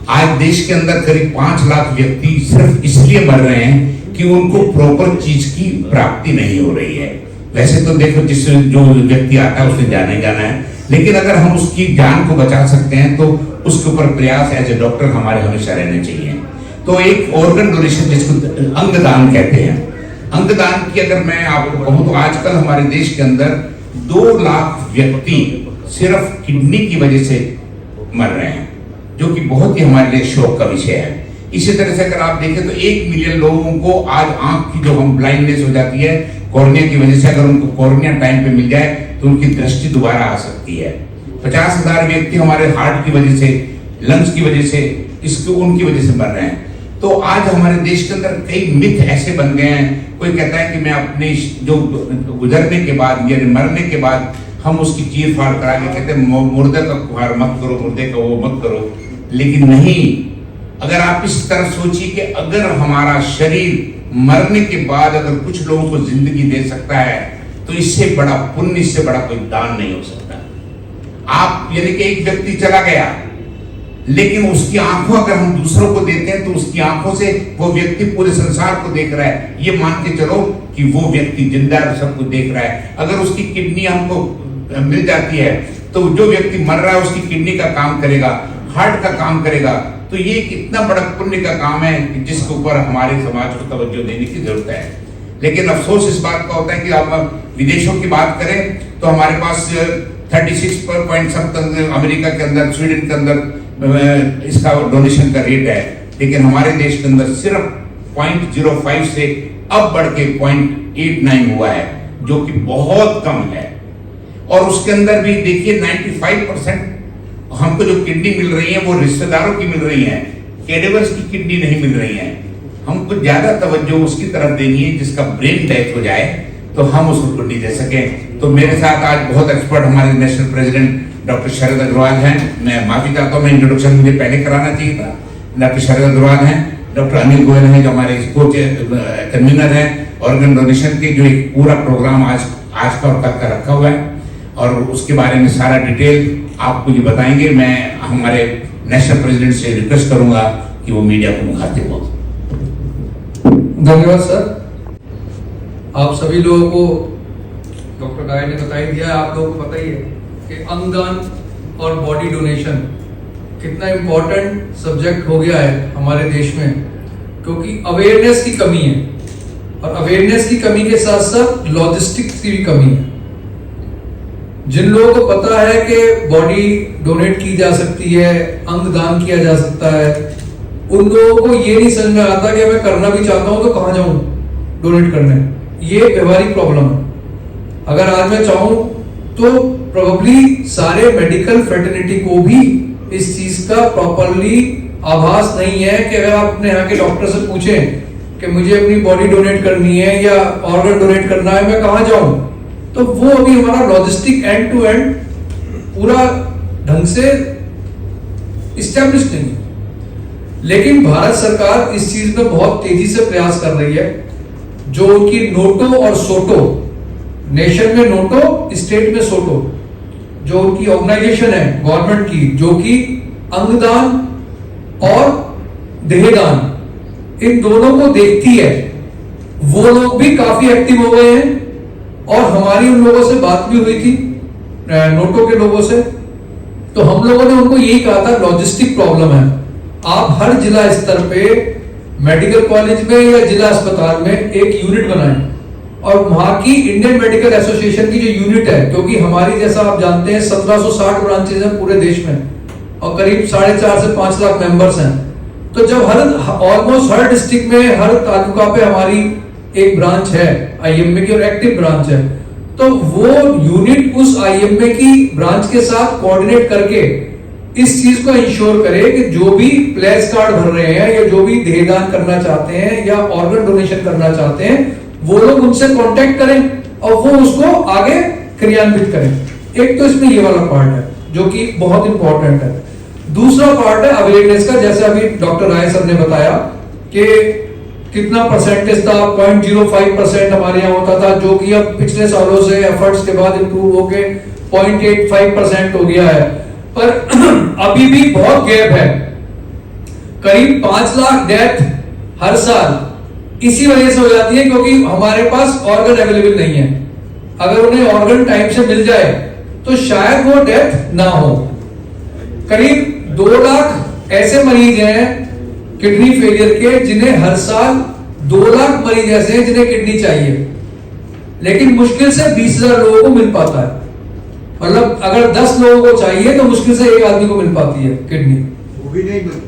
आज देश के अंदर करीब 5 लाख व्यक्ति सिर्फ इसलिए मर रहे हैं कि उनको प्रॉपर चीज की प्राप्ति नहीं हो रही है। वैसे तो देखो जो व्यक्ति आता है उसने जाना ही जाना है, लेकिन अगर हम उसकी जान को बचा सकते हैं तो उसके ऊपर प्रयास एज ए डॉक्टर हमारे हमेशा रहने चाहिए। तो एक ऑर्गन डोनेशन जिसको अंगदान कहते हैं, अंगदान की अगर मैं आपको कहूं तो आजकल हमारे देश के अंदर 2 लाख व्यक्ति सिर्फ किडनी की वजह से मर रहे हैं, जो कि बहुत ही हमारे लिए शौक का विषय है। इसी तरह से अगर आप देखें तो 1 मिलियन लोगों को आज आंख की जो हम ब्लाइंडनेस हो जाती है कॉर्निया की वजह से, अगर उनको कॉर्निया टाइम पे मिल जाए तो उनकी दृष्टि दोबारा आ सकती है। 50,000 व्यक्ति हमारे हार्ट की वजह से, लंग्स की वजह से, उनकी वजह से मर रहे हैं। तो आज हमारे देश के अंदर कई मिथ ऐसे बन गए हैं। कोई कहता है कि मैं अपने जो गुजरने के बाद यानी मरने के बाद हम उसकी चीर फाड़ करा के कहते हैं मुर्दे का गुहार मत करो, मुर्दे का वो मत करो। लेकिन नहीं, अगर आप इस तरह सोचिए कि अगर हमारा शरीर मरने के बाद अगर कुछ लोगों को जिंदगी दे सकता है तो इससे बड़ा पुण्य, इससे बड़ा कोई दान नहीं हो सकता। आप यानी कि एक व्यक्ति चला गया, लेकिन उसकी आंखों अगर हम दूसरों को देते हैं तो उसकी आंखों से वो व्यक्ति पूरे संसार को देख रहा है। ये मान के चलो कि वो व्यक्ति जिंदा है, सबको देख रहा है। अगर उसकी किडनी हमको मिल जाती है तो जो व्यक्ति मर रहा है उसकी किडनी का काम करेगा, हार्ट का काम करेगा। तो ये कितना बड़ा पुण्य का काम है कि जिसके ऊपर हमारे समाज को तवज्जो देने की जरूरत है। लेकिन अफसोस इस बात का होता है कि आप विदेशों की बात करें तो हमारे पास 36 अमेरिका के अंदर, स्वीडन के अंदर इसका डोनेशन का रेट है, लेकिन हमारे देश के अंदर सिर्फ 0.05 से अब बढ़ के 0.89 हुआ है, जो कि बहुत कम है। और उसके अंदर भी देखिए 95% हमको जो किडनी मिल रही है वो रिश्तेदारों की मिल रही है, कैडेवर्स की किडनी नहीं मिल रही है। हमको ज्यादा तवज्जो उसकी तरफ देनी है जिसका ब्रेन डेथ हो जाए तो हम उसको किडनी दे सकें। तो मेरे साथ आज बहुत एक्सपर्ट हमारे नेशनल प्रेसिडेंट डॉक्टर शरद अग्रवाल हैं। मैं माफी चाहता हूँ, मैं इंट्रोडक्शन मुझे पहले कराना चाहिए था। डॉक्टर शरद अग्रवाल हैं, डॉक्टर अनिल गोयल हैं जो हमारे इसको कन्वीनर हैं ऑर्गन डोनेशन के, जो एक पूरा प्रोग्राम आज का और कल का रखा हुआ है, और उसके बारे में सारा डिटेल आपको ये बताएंगे। मैं हमारे नेशनल प्रेसिडेंट से रिक्वेस्ट करूंगा कि वो मीडिया को मुखातिब हो। धन्यवाद सर। आप सभी लोगों को डॉक्टर राय ने बता ही दिया, आप लोगों को पता ही है कि अंगदान और बॉडी डोनेशन कितना इम्पोर्टेंट सब्जेक्ट हो गया है हमारे देश में, क्योंकि अवेयरनेस की कमी है, और अवेयरनेस की कमी के साथ साथ लॉजिस्टिक्स की भी कमी है। जिन लोगों को पता है कि बॉडी डोनेट की जा सकती है, अंगदान किया जा सकता है, उन लोगों को ये नहीं समझ में आता कि मैं करना भी चाहता हूं तो कहां जाऊं डोनेट करने। ये व्यवहारिक प्रॉब्लम है। अगर आज मैं चाहूं तो प्रोबेबली सारे मेडिकल फ्रेटर्निटी को भी इस चीज का प्रॉपरली आभास नहीं है कि अगर आप अपने यहाँ के डॉक्टर से पूछें कि मुझे अपनी बॉडी डोनेट करनी है या ऑर्गन डोनेट करना है, मैं कहां जाऊं, तो वो अभी हमारा लॉजिस्टिक एंड टू एंड पूरा ढंग से इस्टेब्लिश नहीं है। लेकिन भारत सरकार इस चीज में बहुत तेजी से प्रयास कर रही है। जो उनकी नोटो और सोटो, नेशन में नोटो, स्टेट में सोटो, जो उनकी ऑर्गेनाइजेशन है गवर्नमेंट की, जो कि अंगदान और देहदान इन दोनों को देखती है, वो लोग भी काफी एक्टिव हो गए हैं। और हमारी उन लोगों से बात भी हुई थी, नोटो के लोगों से, तो हम लोगों ने उनको यही कहा था लॉजिस्टिक प्रॉब्लम है। आप हर जिला स्तर पे मेडिकल कॉलेज में या जिला अस्पताल में एक यूनिट बनाएं, और वहां की इंडियन मेडिकल एसोसिएशन की जो यूनिट है, क्योंकि हमारी जैसा आप जानते हैं 1760 ब्रांचेज हैं पूरे देश में और करीब 4.5 से 5 लाख मेंबर्स हैं। तो जब ऑलमोस्ट हर डिस्ट्रिक्ट में, हर तालुका पे हमारी एक ब्रांच है आईएमए की और एक्टिव ब्रांच है, तो वो यूनिट उस आईएमए की ब्रांच के साथ कोऑर्डिनेट करके इस चीज को इंश्योर करे कि जो भी प्लेस कार्ड भर रहे हैं या जो भी देहदान करना चाहते हैं या ऑर्गन डोनेशन करना चाहते हैं, वो लोग उनसे कांटेक्ट करें और वो उसको आगे क्रियान्वित करें। एक तो इसमें ये वाला पार्ट है जो कि बहुत इंपॉर्टेंट है। दूसरा पार्ट है अवेयरनेस का, जैसे अभी डॉक्टर राय सर ने बताया कि कितना परसेंटेज था, 0.05% हमारे यहाँ होता था, जो कि अब पिछले सालों से एफर्ट्स के बाद इंप्रूव होके 0.85% हो गया है। पर अभी भी बहुत गैप है करीब 5 लाख डेथ हर साल इसी वजह से हो जाती है क्योंकि हमारे पास ऑर्गन अवेलेबल नहीं है। अगर उन्हें ऑर्गन टाइम से मिल जाए तो शायद वो डेथ ना हो। करीब 2 लाख ऐसे मरीज हैं किडनी फेलियर के जिन्हें हर साल 2 लाख मरीज ऐसे हैं जिन्हें किडनी चाहिए, लेकिन मुश्किल से 20,000 लोगों को मिल पाता है। मतलब अगर 10 लोगों को चाहिए तो मुश्किल से एक आदमी को मिल पाती है किडनी। वो भी नहीं मिल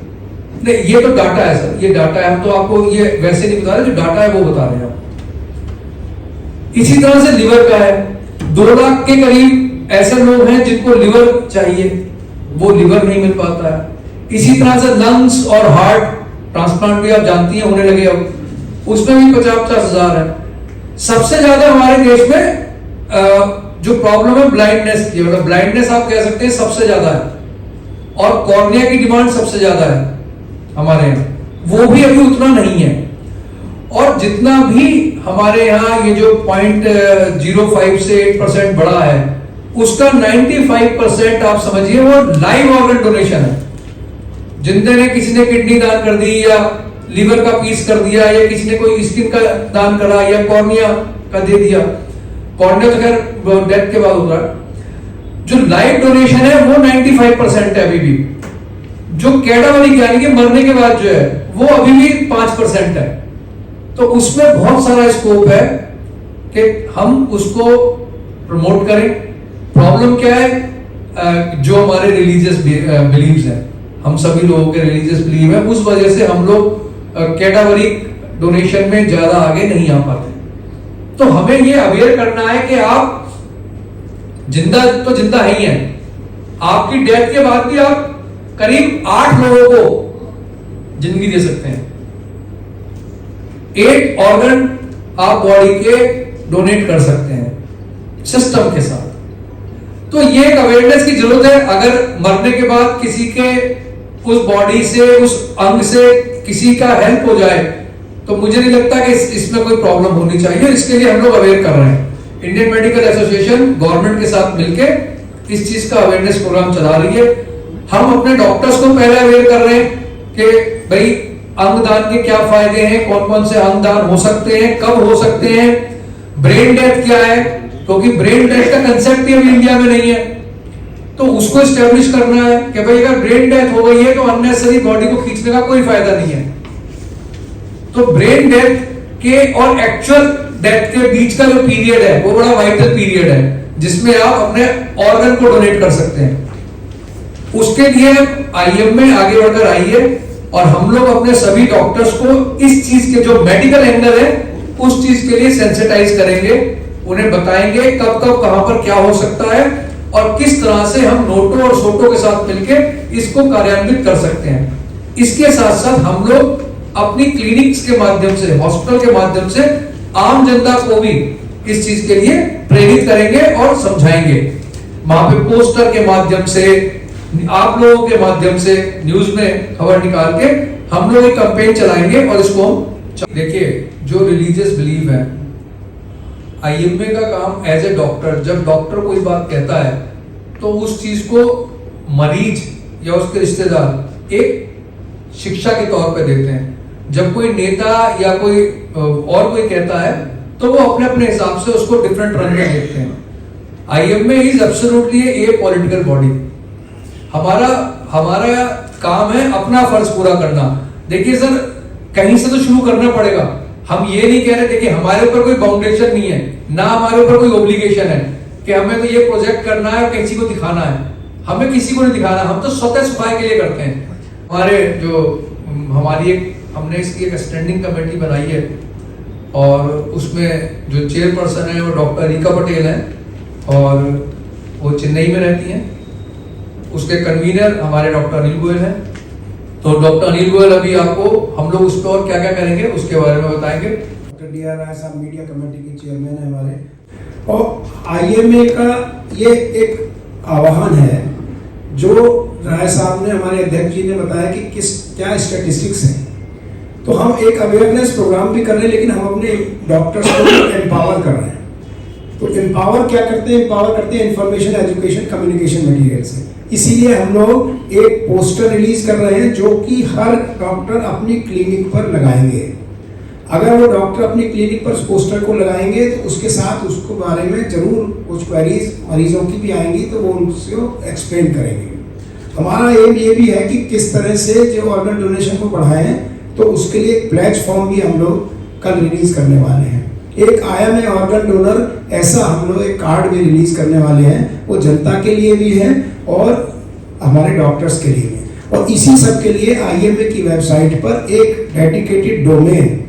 नहीं, ये तो डाटा है सर, ये डाटा है। हम तो आपको ये वैसे नहीं बता रहे, जो डाटा है वो बता रहे हैं। इसी तरह से लिवर का है, 2 लाख के करीब ऐसे लोग हैं जिनको लिवर चाहिए, वो लिवर नहीं मिल पाता है। इसी तरह से लंग्स और हार्ट ट्रांसप्लांट भी आप जानती हैं होने लगे अब, उसमें भी 50-50 हजार है। सबसे ज्यादा हमारे देश में जो प्रॉब्लम है ब्लाइंडनेस की, मतलब ब्लाइंडनेस आप कह सकते हैं सबसे ज्यादा है, और कॉर्निया की डिमांड सबसे ज्यादा है हमारे यहाँ, वो भी अभी उतना नहीं है। और जितना भी हमारे यहाँ ये जो 0.05 से 8% बढ़ा है, उसका 95% आप समझिए वो लाइव ऑर्गन डोनेशन है। जिनने किसी ने किडनी दान कर दी या लिवर का पीस कर दिया या किसी ने कोई स्किन का दान करा या कॉर्निया का दे दिया। कॉर्निया तो खैर डेथ के बाद होगा। जो लाइव डोनेशन है वो 95% है अभी भी। जो कैडावरी यानी कि मरने के बाद जो है वो अभी भी 5% है। तो उसमें बहुत सारा स्कोप है कि हम उसको प्रमोट करें। प्रॉब्लम क्या है, जो हमारे रिलीजियस बिलीव्स हैं, हम सभी लोगों के रिलीजियस बिलीव है, उस वजह से हम लोग कैडावरी डोनेशन में ज्यादा आगे नहीं आ पाते। तो हमें ये अवेयर करना है कि आप जिंदा तो जिंदा ही हैं, आपकी डेथ के बाद भी आप करीब 8 लोगों को जिंदगी दे सकते हैं। 8 ऑर्गन आप बॉडी के डोनेट कर सकते हैं सिस्टम के साथ। तो ये एक अवेयरनेस की जरूरत है। अगर मरने के बाद किसी के उस बॉडी से, उस अंग से किसी का हेल्प हो जाए तो मुझे नहीं लगता कि इसमें कोई प्रॉब्लम होनी चाहिए। इसके लिए हम लोग अवेयर कर रहे हैं। इंडियन मेडिकल एसोसिएशन गवर्नमेंट के साथ मिलकर इस चीज का अवेयरनेस प्रोग्राम चला रही है। हम अपने डॉक्टर्स को पहले अवेयर कर रहे हैं कि भाई अंगदान के क्या फायदे हैं, कौन कौन से अंगदान हो सकते हैं, कब हो सकते हैं, ब्रेन डेथ क्या है, क्योंकि ब्रेन डेथ का कंसेप्ट ही अभी इंडिया में नहीं है। तो उसको एस्टेब्लिश करना है कि भाई अगर ब्रेन डेथ हो गई है तो अननेसेसरी बॉडी को खींचने का कोई फायदा नहीं है। तो ब्रेन डेथ के और एक्चुअल डेथ के बीच का जो पीरियड है वो बड़ा वाइटल पीरियड है, जिसमें आप अपने ऑर्गन को डोनेट कर सकते हैं। उसके लिए आईएम में आगे बढ़कर आई है और हम लोग अपने सभी डॉक्टर्स को इस चीज के जो मेडिकल एंगल है उस चीज के लिए सेंसिटाइज करेंगे, उन्हें बताएंगे कब कब कहां पर क्या हो सकता है और किस तरह से हम नोटो और सोटो के साथ मिलकर इसको कार्यान्वित कर सकते हैं। इसके साथ साथ हम लोग अपनी क्लिनिक्स के माध्यम से, हॉस्पिटल के माध्यम से आम जनता को भी इस चीज के लिए प्रेरित करेंगे और समझाएंगे। वहां पे पोस्टर के माध्यम से, आप लोगों के माध्यम से, न्यूज में खबर निकाल के हम लोग एक कैंपेन चलाएंगे और इसको हम देखिए। जो रिलीजियस बिलीव है, आईएमए का काम एज ए डॉक्टर, जब डॉक्टर कोई बात कहता है तो उस चीज को मरीज या उसके रिश्तेदार एक शिक्षा के तौर पे देते हैं। जब कोई नेता या कोई और कोई कहता है तो वो अपने अपने हिसाब से उसको डिफरेंट रंग में देखते हैं। IMA is absolutely A political body. हमारा काम है अपना फर्ज पूरा करना। देखिए सर, कहीं से तो शुरू करना पड़ेगा। हम ये नहीं कह रहे, देखिए हमारे ऊपर कोई बाउंडेशन नहीं है, ना हमारे ऊपर कोई ऑब्लिगेशन है कि हमें तो ये प्रोजेक्ट करना है और किसी को दिखाना है। हमें किसी को नहीं दिखाना, हम तो स्वतः सफाई के लिए करते हैं। हमारे जो हमारी हमने इसकी एक स्टैंडिंग कमेटी बनाई है और उसमें जो चेयरपर्सन है वो डॉक्टर रीका पटेल है और वो चेन्नई में रहती हैं। उसके कन्वीनर हमारे डॉक्टर अनिल गोयल हैं। तो डॉक्टर अनिल गोयल अभी आपको हम लोग उस पर और क्या क्या करेंगे उसके बारे में बताएंगे। डॉक्टर डीआर राय साहब मीडिया कमेटी के चेयरमैन है हमारे, और आईएमए का ये एक आह्वान है जो राय साहब ने, हमारे अध्यक्ष जी ने बताया कि क्या स्टैटिस्टिक्स हैं। तो हम एक अवेयरनेस प्रोग्राम भी कर रहे हैं, लेकिन हम अपने डॉक्टर्स को एम्पावर कर रहे हैं। तो एम्पावर क्या करते हैं? एम्पावर करते हैं इंफॉर्मेशन, एजुकेशन, कम्युनिकेशन मटीरियल से। इसीलिए हम लोग एक पोस्टर रिलीज कर रहे हैं जो कि हर डॉक्टर अपनी क्लिनिक पर लगाएंगे। अगर वो डॉक्टर अपनी क्लिनिक पर उस पोस्टर को लगाएंगे तो उसके साथ उसको बारे में जरूर कुछ क्वेरीज मरीजों की भी आएंगी तो वो उनको एक्सप्लेन करेंगे। हमारा एम ये भी है कि किस तरह से जो ऑर्गन डोनेशन को बढ़ाएं, तो उसके लिए एक प्लेटफॉर्म भी हम लोग कल रिलीज करने वाले हैं। एक आया में ऑर्गन डोनर ऐसा हम लोग एक कार्ड भी रिलीज करने वाले हैं, वो जनता के लिए भी है और हमारे डॉक्टर्स के लिए भी। और इसी सब के लिए IMA की वेबसाइट पर एक डेडिकेटेड डोमेन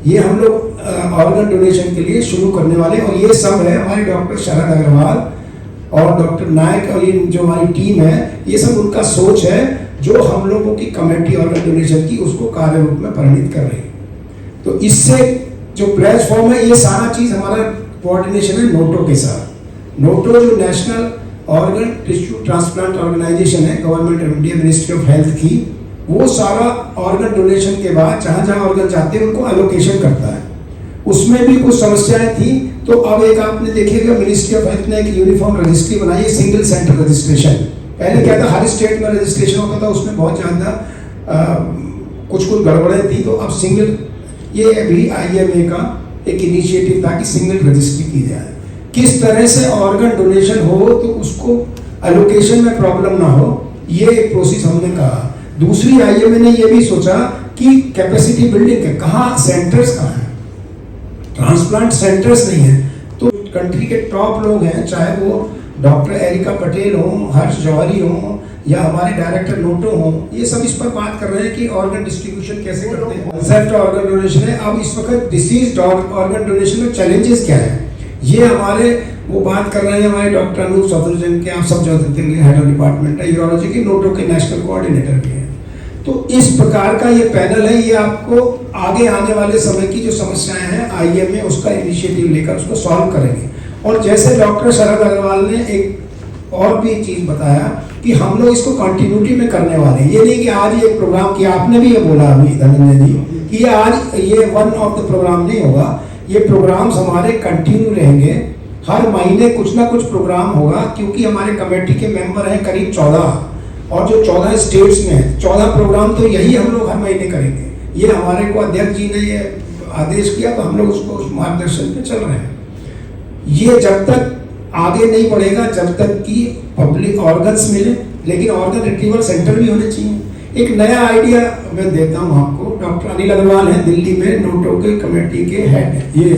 ये हम लोग ऑर्गन डोनेशन के लिए शुरू करने वाले हैं। और ये सब है हमारे डॉक्टर शरद अग्रवाल और डॉक्टर नायक और ये जो हमारी टीम है, ये सब उनका सोच है जो हम लोगों की कमेटी ऑर्गन डोनेशन की उसको कार्य रूप में परिणित कर रही है। तो इससे जो प्लेटफॉर्म है, ये सारा चीज हमारा कोऑर्डिनेशन है नोटो के साथ। नोटो जो national organ tissue transplant organisation है government of India ministry of health की, वो सारा ऑर्गन डोनेशन के बाद जहां जहां ऑर्गन जाते हैं उनको एलोकेशन करता है। उसमें भी कुछ समस्याएं थी, तो अब एक आपने देखिएगा मिनिस्ट्री ऑफ हेल्थ ने एक यूनिफॉर्म रजिस्ट्री बनाई है, सिंगल सेंटर रजिस्ट्रेशन। पहले क्या था, हर स्टेट में रजिस्ट्रेशन होता था, उसमें बहुत ज्यादा कुछ गड़बड़ें थी। तो अब सिंगल, ये भी IMA का एक इनिशिएटिव था कि सिंगल रजिस्ट्री की जाए। किस तरह से ऑर्गन डोनेशन हो तो उसको एलोकेशन में प्रॉब्लम ना हो, ये एक प्रोसेस हमने कहा। दूसरी IMA ने ये भी सोचा कि कैपेसिटी बिल्डिंग है, कहाँ सेंटर्स कहाँ हैं, ट्रांसप्लांट सेंटर्स नहीं है। तो कंट्री के टॉप लोग हैं, चाहे वो डॉक्टर एरिका पटेल हो, हर्ष जौहरी हो या हमारे डायरेक्टर नोटो हो, ये सब इस पर बात कर रहे हैं कि ऑर्गन डिस्ट्रीब्यूशन कैसे करते हैं। कंसेप्ट ऑर्गन डोनेशन है। अब इस वक्त डिसीज ऑर्गन डोनेशन में चैलेंजेस क्या है, ये हमारे वो बात कर रहे हैं हमारे डॉक्टर अनूप चौधरी के, आप सब जानते हैं, हेड ऑफ डिपार्टमेंट है यूरोलॉजी के, नोटो के नेशनल कोऑर्डिनेटर भी है। तो इस प्रकार का ये पैनल है, ये आपको आगे आने वाले समय की जो समस्याएं हैं IMA उसका इनिशिएटिव लेकर उसको सॉल्व करेंगे। और जैसे डॉक्टर शरद अग्रवाल ने एक और भी चीज बताया कि हम लोग इसको कंटिन्यूटी में करने वाले हैं। ये नहीं कि आज ये प्रोग्राम किया, आपने भी ये बोला अभी धनंजय जी कि आज ये वन ऑफ द प्रोग्राम नहीं होगा, ये प्रोग्राम्स हमारे कंटिन्यू रहेंगे। हर महीने कुछ ना कुछ प्रोग्राम होगा, क्योंकि हमारे कमेटी के मेंबर हैं करीब 14, और जो 14 स्टेट्स में है, 14 प्रोग्राम तो यही हम लोग हर महीने करेंगे। ये हमारे को अध्यक्ष जी ने ये आदेश किया, तो हम लोग उसको उस मार्गदर्शन पे चल रहे हैं। ये जब तक आगे नहीं बढ़ेगा जब तक कि पब्लिक ऑर्गन्स मिले, लेकिन ऑर्गन रिट्रीवल सेंटर भी होने चाहिए। एक नया आइडिया मैं देता हूँ आपको, डॉक्टर अनिल अग्रवाल हैं दिल्ली में नोटो के कमेटी के हेड, ये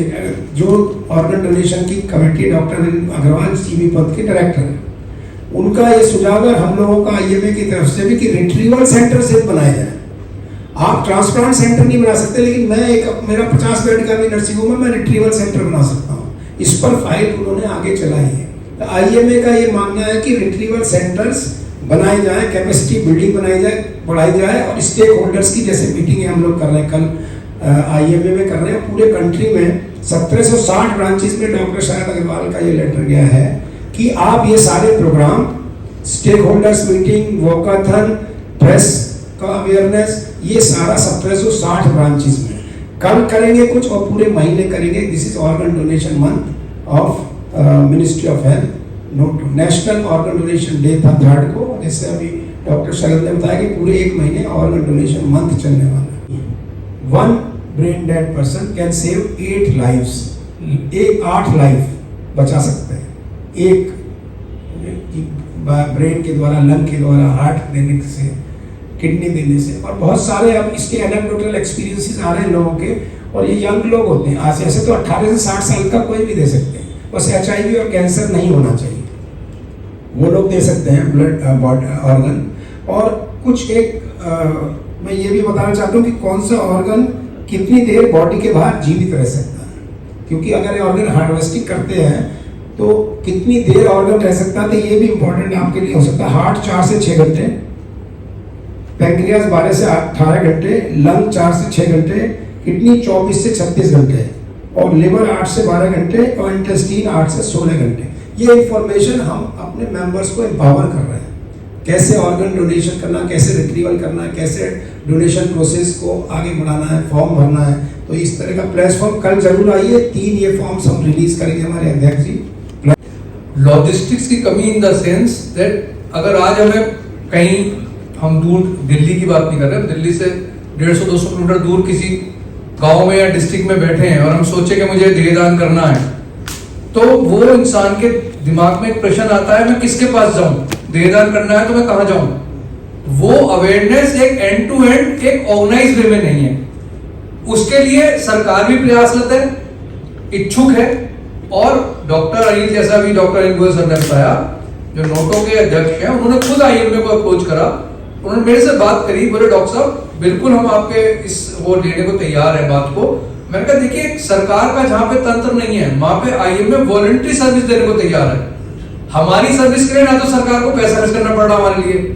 जो ऑर्गन डोनेशन की committee doctor Anil Agrawal CV पद के डायरेक्टर हैं। उनका ये सुझाव है हम लोगों का IMA की तरफ से भी कि रिट्रीवल सेंटर सिर्फ बनाए जाए। आप ट्रांसप्लांट सेंटर नहीं बना सकते, लेकिन मैं मेरा 50 बेड का भी नर्सिंग होम है, मैं रिट्रीवल सेंटर बना सकता हूँ। इस पर फाइल उन्होंने आगे चलाई है। तो IMA का ये मानना है कि रिट्रीवल सेंटर्स बनाए जाए, कैपेसिटी बिल्डिंग बनाई जाए, बढ़ाई जाए, और स्टेक होल्डर्स की जैसे मीटिंग हम लोग कर रहे हैं, कल IMA में कर रहे हैं। पूरे कंट्री में 1760 ब्रांचेस में डॉक्टर शरद अग्रवाल का ये लेटर गया है कि आप ये सारे program, stakeholders meeting, walkathon, press का अवेयरनेस, ये सारा 1760 ब्रांचेस में कल करेंगे कुछ, और पूरे महीने करेंगे। This is organ donation month of ministry of health. National organ donation day था 3rd को, जैसे अभी डॉक्टर शरद ने बताया कि पूरे 1 महीने ऑर्गन डोनेशन मंथ चलने वाला है। 1 brain dead person can save 8 lives, 8 life बचा सकते हैं एक ब्रेन के द्वारा, लंग के द्वारा, हार्ट देने से, किडनी देने से। और बहुत सारे अब इसके एनेक्डोटल एक्सपीरियंसेस आ रहे हैं लोगों के, और ये यंग लोग होते हैं। आज ऐसे तो 18 से 60 साल का कोई भी दे सकते हैं, बस HIV और कैंसर नहीं होना चाहिए, वो लोग दे सकते हैं ब्लड ऑर्गन। और कुछ मैं ये भी बताना चाहता हूँ कि कौन सा ऑर्गन कितनी देर बॉडी के बाहर जीवित रह सकता है, क्योंकि अगर ऑर्गन हार्वेस्टिंग करते हैं तो कितनी देर ऑर्गन रह सकता है, तो ये भी इंपॉर्टेंट आपके लिए हो सकता है। हार्ट 4 से 6 घंटे, पैंक्रियास 12 से 18 घंटे, लंग 4 से 6 घंटे, किडनी 24 से 36 घंटे, और लिवर 8 से 12 घंटे, और इंटेस्टीन 8 से 16 घंटे। ये इंफॉर्मेशन हम अपने मेंबर्स को एम्पावर कर रहे हैं, कैसे ऑर्गन डोनेशन करना, कैसे रिट्रीवल करना है, कैसे डोनेशन प्रोसेस को आगे बढ़ाना है, फॉर्म भरना है। तो इस तरह का प्लेटफॉर्म कल जरूर आइए। 3 ये फॉर्म्स हम रिलीज करेंगे हमारे अध्यक्ष जी। लॉजिस्टिक्स की कमी इन द सेंस दैट अगर आज हमें कहीं, हम दूर दिल्ली की बात नहीं कर रहे, दिल्ली से 150-200 किलोमीटर दूर किसी गांव में या डिस्ट्रिक्ट में बैठे हैं और हम सोचे कि मुझे देहदान करना है, तो वो इंसान के दिमाग में एक प्रश्न आता है, मैं किसके पास जाऊं? देहदान करना है तो मैं कहां जाऊं? वो अवेयरनेस एक एंड टू एंड एक ऑर्गेनाइज वे में नहीं है। उसके लिए सरकार भी प्रयासरत है, इच्छुक है, और डॉक्टर अनिल, जैसा भी डॉक्टर अनिल गोयल सर ने बताया, जो नोटो के अध्यक्ष हैं, उन्होंने खुद आईएमए को अप्रोच करा, उन्होंने मेरे से बात करी, बोले डॉक्टर साहब बिल्कुल हम आपके इस वो लेने को तैयार है बात को। मैंने कहा देखिए, सरकार का जहां पे तंत्र नहीं है वहां पे आईएमए वॉलंटरी सर्विस देने को तैयार है। हमारी सर्विस के लिए ना तो सरकार को पैसा खर्च करना पड़ रहा हमारे लिए,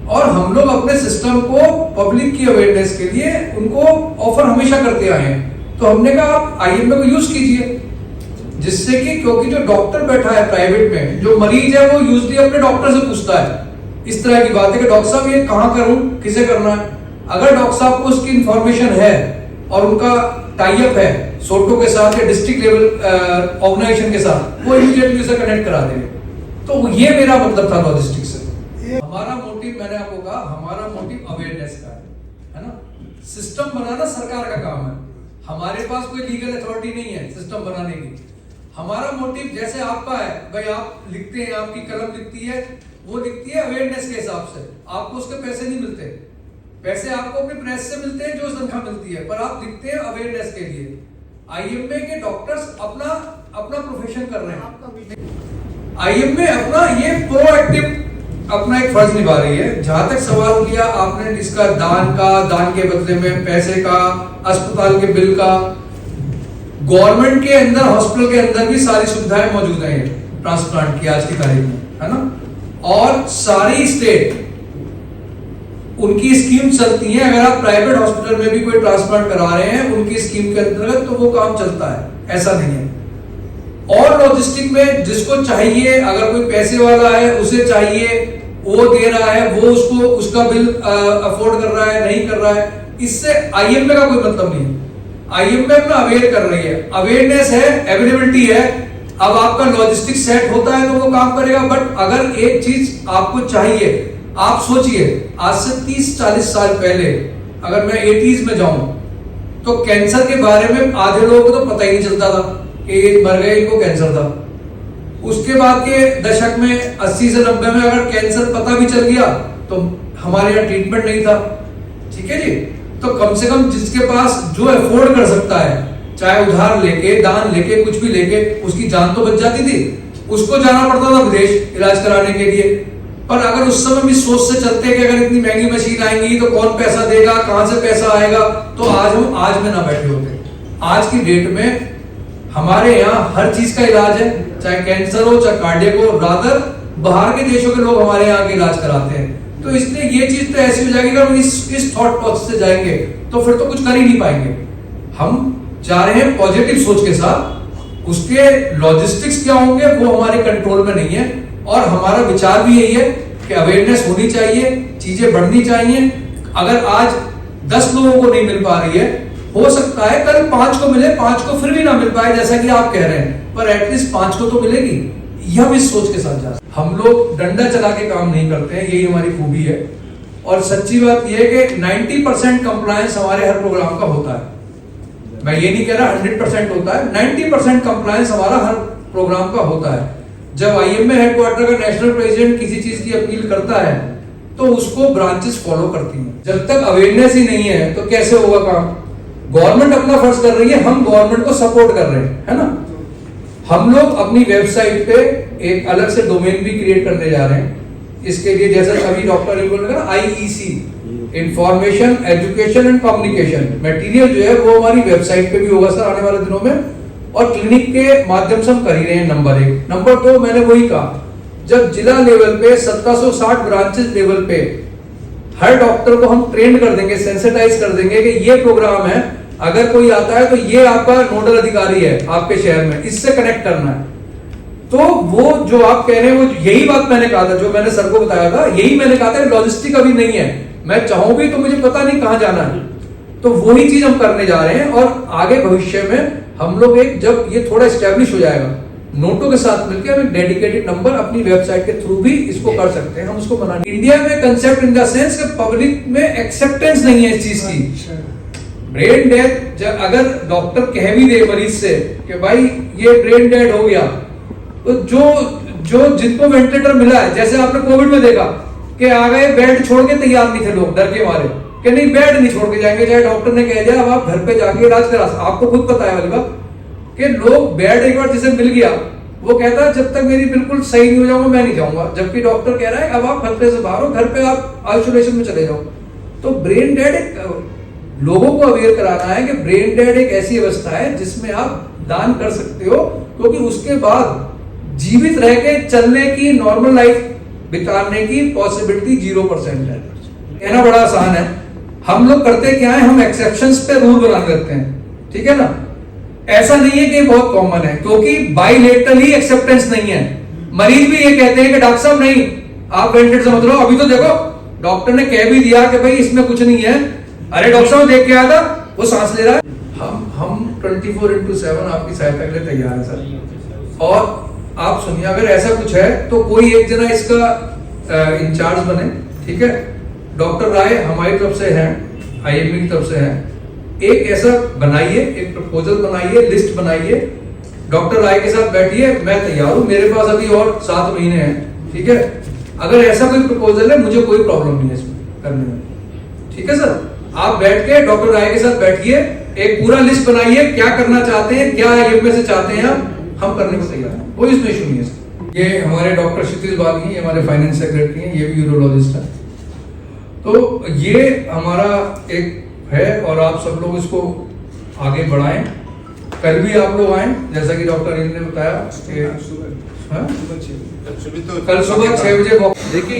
और हम लोग अपने सिस्टम को पब्लिक की अवेयरनेस के लिए उनको ऑफर हमेशा करते आए हैं। तो हमने कहा आप आईएमए को यूज कीजिए, जिससे कि, क्योंकि जो डॉक्टर बैठा है प्राइवेट में, जो मरीज है वो यूजली अपने डॉक्टर से पूछता है इस तरह की बात है कि डॉक्टर साहब ये कहाँ करूं, किसे करना है। अगर डॉक्टर साहब को उसकी इंफॉर्मेशन है और उनका टाई अप है सोटो के साथ या डिस्ट्रिक्ट लेवल ऑर्गेनाइजेशन के साथ, वो इमीडिएटली उसे कनेक्ट करा देंगे। तो ये मेरा मतलब था लॉजिस्टिक्स से। हमारा मोटिव, मैंने आपको कहा, हमारा मोटिव अवेयरनेस का है ना। सिस्टम बनाना सरकार का काम है, हमारे पास कोई लीगल अथॉरिटी नहीं है सिस्टम बनाने की। हमारा मोटिव जैसे आपका है, भाई आप लिखते हैं, आपकी कलम लिखती है, वो लिखती है अवेयरनेस के हिसाब से, आपको उसके पैसे नहीं मिलते, पैसे आपको अपनी प्रेस से मिलते हैं जो तनख्वाह मिलती है, पर आप लिखते हैं अवेयरनेस के लिए। आईएमए के डॉक्टर्स अपना प्रोफेशन कर रहे हैं, आईएमए अपना ये प्रोएक्टिव अपना एक फर्ज निभा रही है। जहां तक सवाल किया आपने इसका दान के बदले में पैसे का, अस्पताल के बिल का, गवर्नमेंट के अंदर, हॉस्पिटल के अंदर भी सारी सुविधाएं मौजूद हैं ट्रांसप्लांट की आज की तारीख में, है ना। और सारी स्टेट उनकी स्कीम चलती है। अगर आप प्राइवेट हॉस्पिटल में भी कोई ट्रांसप्लांट करा रहे हैं उनकी स्कीम के अंतर्गत, तो वो काम चलता है, ऐसा नहीं है। और लॉजिस्टिक में जिसको चाहिए, अगर कोई पैसे वाला है उसे चाहिए, वो दे रहा है, वो उसको उसका बिल अफोर्ड कर रहा है, नहीं कर रहा है, इससे आईएमए का कोई मतलब नहीं है। आईएमए अपना अवेयर कर रही है, अवेयरनेस है, अवेलेबिलिटी है। अब आपका लॉजिस्टिक सेट होता है तो वो काम करेगा। बट अगर एक चीज आपको चाहिए, आप सोचिए आज से 30-40 साल पहले अगर मैं 80s में जाऊं तो कैंसर के बारे में आधे लोगों को तो पता ही नहीं चलता था कि ये मर गए, इनको कैंसर था। उसके बाद के दशक में 80 से 90 में अगर कैंसर पता भी चल गया तो हमारे यहाँ ट्रीटमेंट नहीं था, ठीक है जी। तो कम से कम जिसके पास जो अफोर्ड कर सकता है, चाहे उधार लेके, दान लेके, कुछ भी लेके, उसकी जान तो बच जाती थी। उसको जाना पड़ता था विदेश इलाज कराने के लिए। पर अगर उस समय भी सोच से चलते कि अगर इतनी महंगी मशीन आएंगी तो कौन पैसा देगा, कहां से पैसा आएगा, तो आज हम आज में ना बैठे होते। आज की डेट में हमारे यहाँ हर चीज का इलाज है, चाहे कैंसर हो, चाहे कार्डियक हो। रादर बाहर के देशों के लोग हमारे यहाँ के इलाज कराते हैं। तो इसलिए ये चीज तो ऐसी हो जाएगी कि हम इस थॉट प्रोसेस से जाएंगे तो फिर तो कुछ कर ही नहीं पाएंगे। हम जा रहे हैं पॉजिटिव सोच के साथ, उसके लॉजिस्टिक्स क्या होंगे वो हमारे कंट्रोल में नहीं है। और हमारा विचार भी यही है कि अवेयरनेस होनी चाहिए, चीजें बढ़नी चाहिए। अगर आज 10 लोगों को नहीं मिल पा रही है, हो सकता है कल 5 को मिले, 5 को फिर भी ना मिल पाए जैसा कि आप कह रहे हैं, पर एटलीस्ट 5 को तो मिलेगी। यह हम इस सोच के साथ जा, हम लोग डंडा चला के काम नहीं करते हैं, यही हमारी खूबी है। और सच्ची बात यह है कि 90% कंप्लायंस हमारे हर प्रोग्राम का होता है। मैं ये नहीं कह रहा 100% होता है, 90% कंप्लायंस हमारा हर प्रोग्राम का होता है। जब आईएमए हेडक्वार्टर का नेशनल प्रेसिडेंट किसी चीज की अपील करता है तो उसको ब्रांचेस फॉलो करती हैं। जब तक अवेयरनेस ही नहीं है तो कैसे होगा काम। गवर्नमेंट अपना फर्ज कर रही है, हम गवर्नमेंट को सपोर्ट कर रहे हैं, है ना। हम लोग अपनी वेबसाइट पे एक अलग से डोमेन भी क्रिएट करने जा रहे हैं। इसके लिए जैसा अभी डॉक्टर ने बोला IEC, information, education and communication material जो है वो हमारी वेबसाइट पे भी होगा सर आने वाले दिनों में। और क्लिनिक के माध्यम से हम कर ही रहे हैं, नंबर 1। नंबर 2, मैंने वही कहा, जब जिला लेवल पे 1760 ब्रांचेस लेवल पे हर डॉक्टर को हम ट्रेन कर देंगे, सेंसिटाइज कर देंगे कि ये प्रोग्राम है, अगर कोई आता है तो ये आपका नोडल अधिकारी है आपके शहर में, इससे कनेक्ट करना है। तो वो जो आप कह रहे हैं वो यही बात मैंने कहा था, जो मैंने सर को बताया था, यही मैंने कहा था। लॉजिस्टिक अभी नहीं है, मैं चाहूं भी तो मुझे पता नहीं कहां जाना है। तो वही चीज हम करने जा रहे हैं। और आगे भविष्य में हम लोग जब ये थोड़ा स्टैब्लिश हो जाएगा, नोटो के साथ मिलकर हम एक डेडिकेटेड नंबर अपनी वेबसाइट के थ्रू भी इसको कर सकते हैं, हम उसको बना। इंडिया में कंसेप्ट इन द सेंस कि पब्लिक में एक्सेप्टेंस नहीं है इस चीज की। ब्रेन डेथ अगर डॉक्टर कह भी दे मरीज से कि भाई ये ब्रेन डेड हो गया, तो जो जिनको वेंटिलेटर मिला है, जैसे आपने कोविड में देखा कि आ गए बेड छोड़ के तैयार नहीं थे लोग, डर के मारे कि नहीं बेड नहीं छोड़ के जाएंगे, चाहे डॉक्टर ने कह दिया अब आप घर पे जाके इलाज करा। आपको खुद पता है वाली बात कि लोग बेड एक बार जिसे मिल गया वो कहता है जब तक मेरी बिल्कुल सही नहीं हो जाऊंगा मैं नहीं जाऊंगा, जबकि डॉक्टर कह रहा है अब आप खतरे से बाहर हो, घर पे आप आइसोलेशन में चले जाओ। तो ब्रेन डेड एक लोगों को अवेयर कराना है कि ब्रेन डेड एक ऐसी अवस्था है जिसमें आप दान कर सकते हो, क्योंकि उसके बाद जीवित रह के चलने की, नॉर्मल लाइफ बिताने की पॉसिबिलिटी 0% है। कहना बड़ा आसान है, हम लोग करते क्या है, हम एक्सेप्शंस पे रूल बना देते हैं, ठीक है ना। ऐसा नहीं है कि बहुत कॉमन है, क्योंकि बाइलेटरली एक्सेप्टेंस नहीं है। मरीज भी ये कहते हैं कि डॉक्टर साहब नहीं आप वेंटिलेटर से मत लो, अभी तो देखो डॉक्टर ने कह भी दिया कि भाई इसमें कुछ नहीं है, अरे डॉक्टर साहब देख के आया था वो सांस ले रहा है। हम 24/7 आपकी सहायता के लिए तैयार है सर। और आप सुनिए, अगर ऐसा कुछ है तो कोई एक जना इसका इंचार्ज बने, ठीक है। डॉक्टर राय हमारी तरफ से हैं, IME की तरफ से हैं, एक ऐसा बनाइए, एक प्रपोजल बनाइए, लिस्ट बनाइए, डॉक्टर राय के साथ बैठिए, मैं तैयार हूं, मेरे पास अभी और 7 महीने हैं, ठीक है। अगर ऐसा कोई प्रपोजल है मुझे कोई प्रॉब्लम नहीं है इसमें करने में, ठीक है सर। आप बैठ के डॉक्टर राय के साथ बैठिए, एक पूरा लिस्ट बनाइए, क्या करना चाहते हैं, क्या IMA से चाहते हैं हम करने को तैयार हैं, कोई इसमें इशू नहीं है सर। ये हमारे डॉक्टर क्षितिज बागी, ये हमारे फाइनेंस सेक्रेटरी हैं, ये भी यूरोलॉजिस्ट है। तो ये हमारा एक है और आप सब लोग इसको आगे बढ़ाएं। कल भी आप लोग आए, जैसा कि डॉक्टर अनिल ने बताया कि कल सुबह 6 बजे। देखिए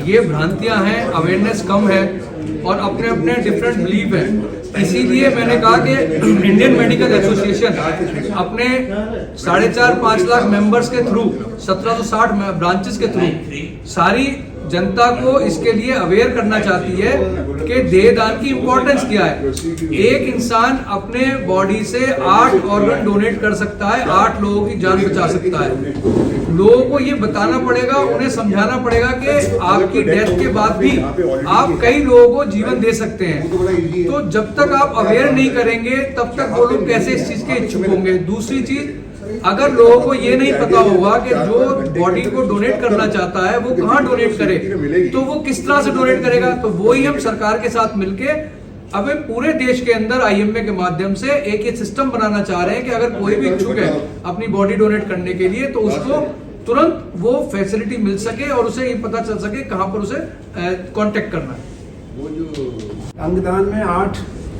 ये भ्रांतियां हैं, अवेयरनेस कम है और अपने अपने डिफरेंट बिलीफ है। इसीलिए मैंने कहा कि इंडियन मेडिकल एसोसिएशन अपने 4.5-5 लाख मेंबर्स के थ्रू 1760 ब्रांचेस के थ्रू सारी जनता को इसके लिए अवेयर करना चाहती है कि देहदान की इंपॉर्टेंस क्या है। एक इंसान अपने बॉडी से 8 ऑर्गन डोनेट कर सकता है, 8 लोगों की जान बचा सकता है। लोगों को ये बताना पड़ेगा, उन्हें समझाना पड़ेगा कि आपकी डेथ के बाद भी आप कई लोगों को जीवन दे सकते हैं। तो जब तक आप अवेयर नहीं करेंगे तब तक वो लोग कैसे इस चीज के इच्छुक होंगे। दूसरी चीज, अगर लोगों को ये नहीं पता होगा कि जो बॉडी को डोनेट करना चाहता है वो कहाँ डोनेट करे, तो वो किस तरह से डोनेट करेगा। तो वो ही हम सरकार के साथ मिलके अब पूरे देश के अंदर IMA के माध्यम से एक ये सिस्टम बनाना चाह रहे हैं कि अगर कोई भी इच्छुक है अपनी बॉडी डोनेट करने के लिए तो उसको तुरंत वो फैसिलिटी मिल सके और उसे ये पता चल सके कहाँ पर उसे कांटेक्ट करना है। अंगदान में 8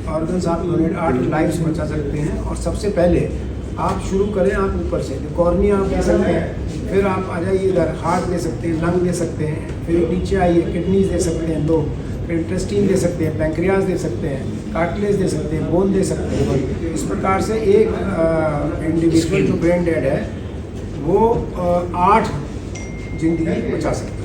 ऑर्गन्स आप डोनेट 8 लाइफ्स बचा सकते हैं। और सबसे पहले आप शुरू करें, आप ऊपर से कॉर्निया आप दे सकते हैं, फिर आप आ जाइए इधर हार्ट दे सकते हैं, लंग दे सकते हैं, फिर नीचे आइए किडनीज दे सकते हैं 2, फिर इंटेस्टीन दे सकते हैं, पैंक्रियाज दे सकते हैं, कार्टिलेज दे सकते हैं, बोन दे सकते हैं। इस प्रकार से एक इंडिविजुअल जो ब्रेन डेड है वो 8 जिंदगी बचा सकते हैं।